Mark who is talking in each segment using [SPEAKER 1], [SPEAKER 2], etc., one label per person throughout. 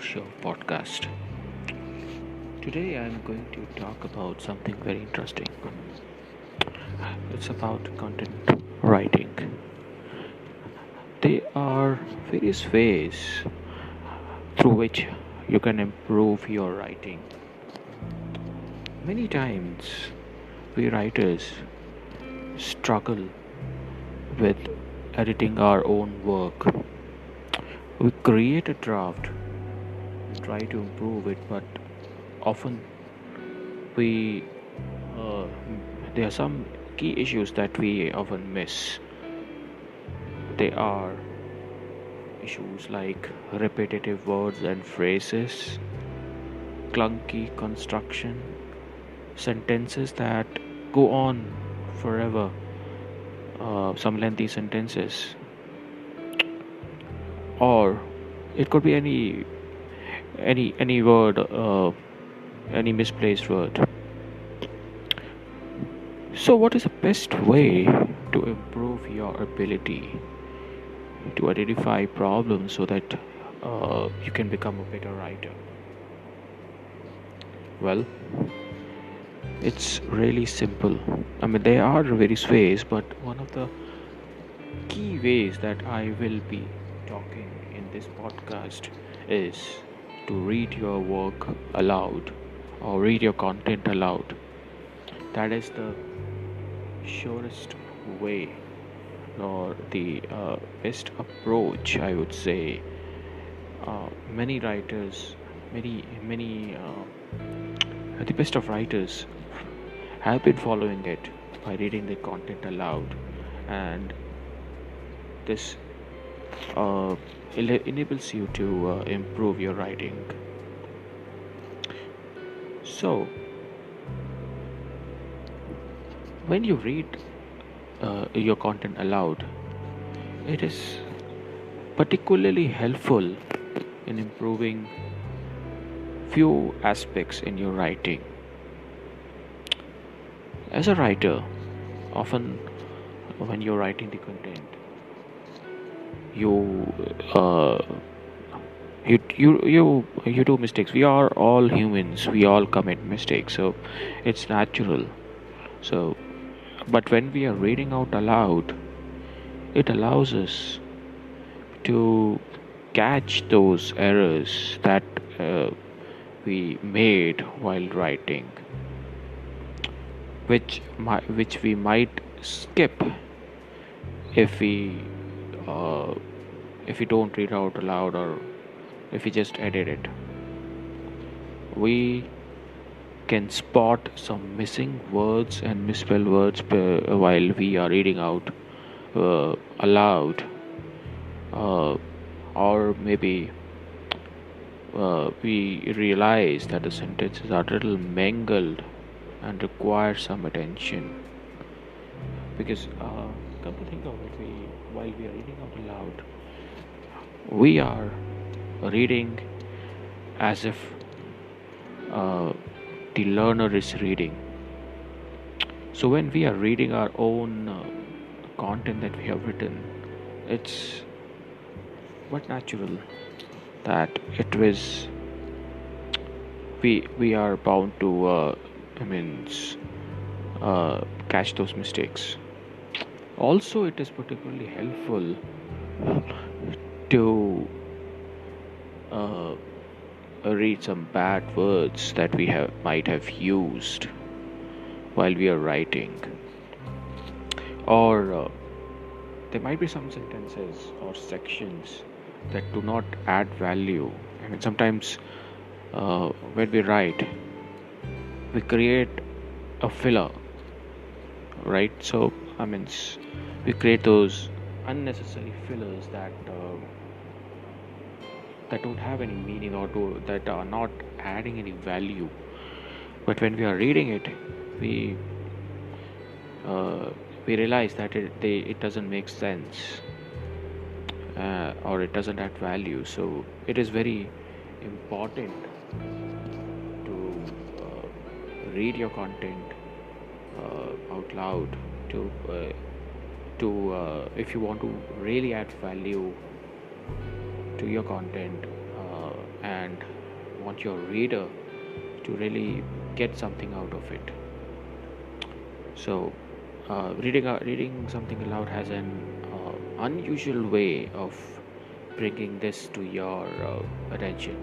[SPEAKER 1] Show podcast. Today I'm going to talk about something very interesting. It's about content writing. There are various ways through which you can improve your writing. Many times we writers struggle with editing our own work. We create a draft and try to improve it, but often we uh, there are some key issues that we often miss. They are issues like repetitive words and phrases, clunky construction, sentences that go on forever, some lengthy sentences, or it could be any word, any misplaced word. So, what is the best way to improve your ability to identify problems so that you can become a better writer? Well, it's really simple. I mean, there are various ways, but one of the key ways that I will be talking in this podcast is to read your work aloud or read your content aloud. That is the surest way or the best approach, I would say. Many writers, the best of writers have been following it by reading the content aloud, and this enables you to improve your writing. So, when you read your content aloud, it is particularly helpful in improving few aspects in your writing. As a writer, often when you're writing the content, you uh, you do mistakes. We are all humans. We all commit mistakes, so it's natural. So, but when we are reading out aloud, it allows us to catch those errors that we made while writing, which we might skip if uh, we don't read out aloud, or if we just edit it. We can spot some missing words and misspelled words while we are reading out aloud, uh, or maybe we realize that the sentences are a little mangled and require some attention, because come to think of it, while we are reading out aloud, we are reading as if uh, the learner is reading. So when we are reading our own content that we have written, it's but natural that it was we are bound to I mean catch those mistakes. Also, it is particularly helpful to uh, read some bad words that we have might have used while we are writing, or there might be some sentences or sections that do not add value. I mean, sometimes when we write, we create a filler, right? So, I mean, we create those unnecessary fillers that don't have any meaning, or that are not adding any value. But when we are reading it, we uh, we realize that it doesn't make sense, or it doesn't add value. So it is very important to read your content out loud, to if you want to really add value to your content, and want your reader to really get something out of it. So, reading something aloud has an unusual way of bringing this to your attention.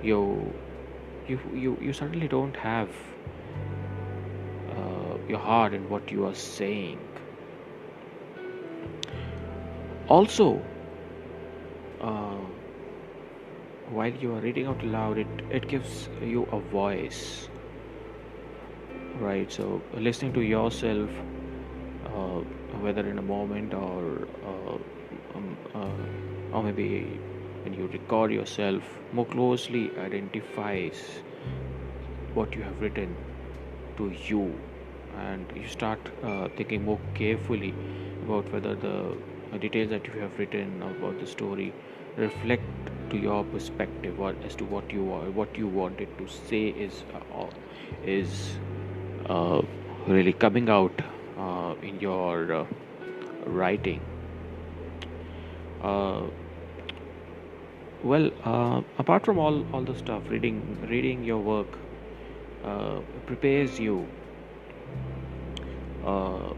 [SPEAKER 1] You you you you suddenly don't have your heart in what you are saying. Also, uh, while you are reading out loud, it gives you a voice, right? So listening to yourself, uh, whether in a moment um, or maybe when you record yourself, more closely identifies what you have written to you, and you start thinking more carefully about whether the details that you have written about the story reflect to your perspective, or as to what you wanted to say is uh, really coming out in your writing. Uh, Apart from all the stuff, reading your work prepares you, uh,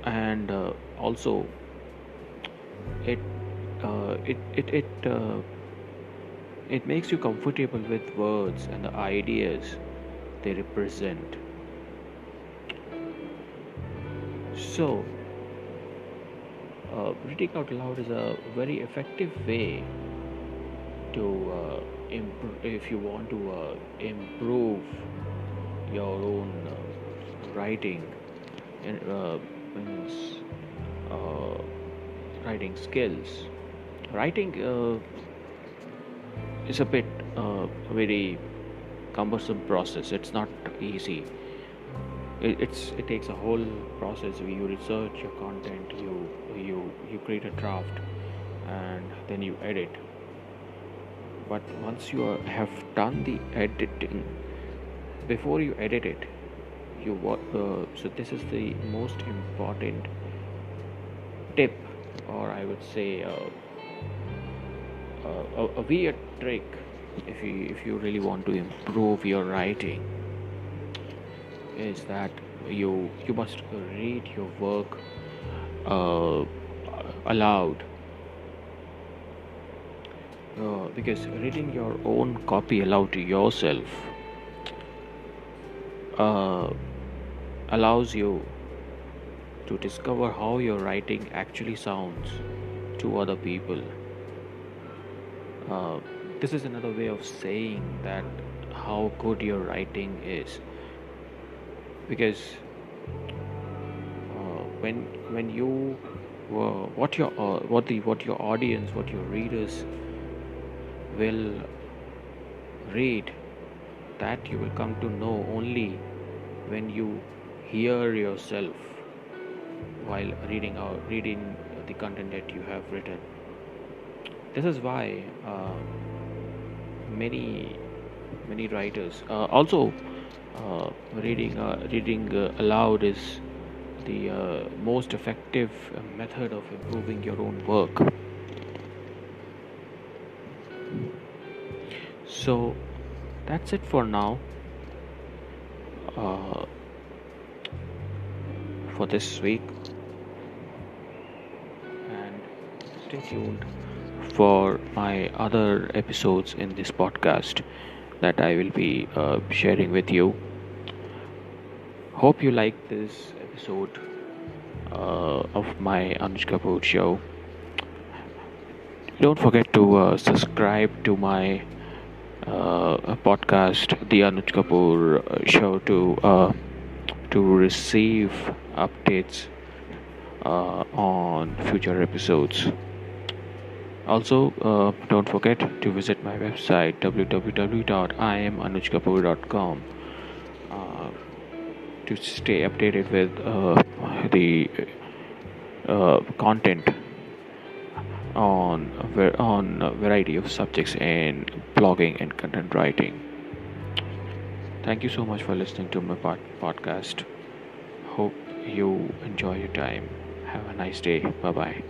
[SPEAKER 1] and also it it makes you comfortable with words and the ideas they represent. So, reading out loud is a very effective way to if you want to improve your own writing and means, uh, writing skills. Writing is a bit very cumbersome process. It's not easy. It takes a whole process where you research your content, you create a draft, and then you edit. But once you have done the editing, before you edit it, so this is the most important tip, or I would say a weird trick if you really want to improve your writing, is that you must read your work uh, aloud, because reading your own copy aloud to yourself uh, allows you to discover how your writing actually sounds to other people. Uh, this is another way of saying that how good your writing is, because when you what your audience, what your readers will read, that you will come to know only when you hear yourself while reading the content that you have written. This is why many many writers also reading aloud is the most effective method of improving your own work. So that's it for now, uh, for this week, and stay tuned for my other episodes in this podcast that I will be sharing with you. Hope you like this episode of my Anuj Kapoor show. Don't forget to subscribe to my podcast, The Anuj Kapoor Show, to receive updates on future episodes. Also, don't forget to visit my website www.imanujkapoor.com to stay updated with the content on a variety of subjects in blogging and content writing. Thank you so much for listening to my podcast. Hope you enjoy your time. Have a nice day. Bye bye.